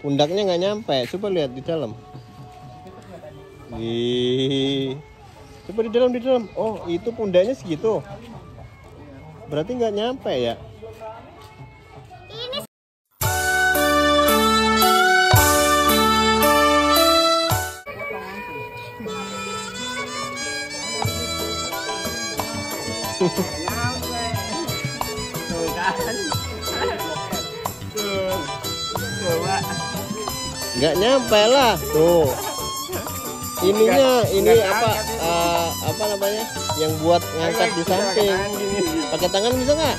Pundaknya nggak nyampe. Coba lihat di dalam. Ih. Coba di dalam. Oh, itu pundaknya segitu. Berarti nggak nyampe ya? Ini Nggak nyampe lah. Tuh. Ininya, ini apa namanya? Yang buat ngangkat di samping. Pakai tangan bisa nggak?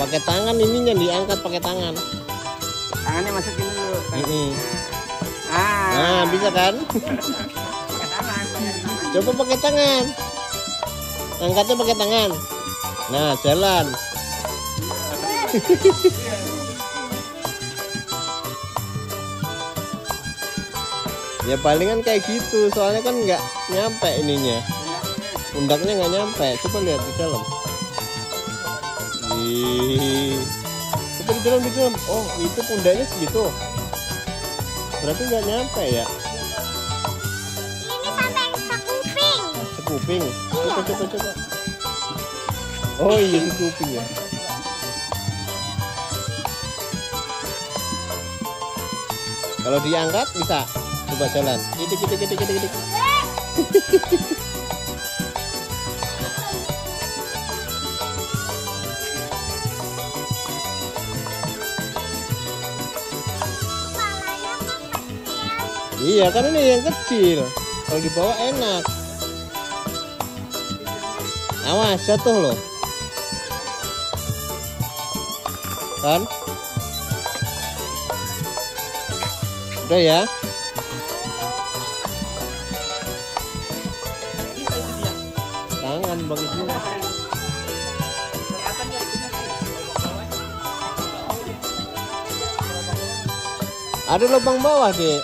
Pakai tangan ininya diangkat pakai tangan. Tangannya masukin dulu. Nah, bisa kan? Coba pakai tangan. Angkatnya pakai tangan. Nah, jalan. Ya palingan kayak gitu, soalnya kan nggak nyampe ininya. Pundaknya nggak nyampe. Coba lihat di dalam. Coba di dalam. Oh, itu pundaknya segitu. Berarti nggak nyampe ya? sampai sekuping. Sekuping. Coba. Oh iya, sekuping ya. Kalau diangkat bisa. Coba jalan. Gidik. Iya, kan ini yang kecil. Kalau dibawa enak. Awas, jatuh loh. Kan? Udah ya. Tangan bagus juga. Ada lubang bawah, Dek.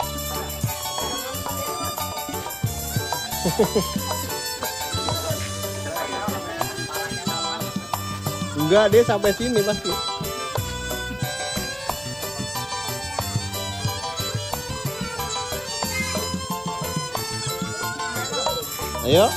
Enggak, dia sampai sini pasti. Ayo.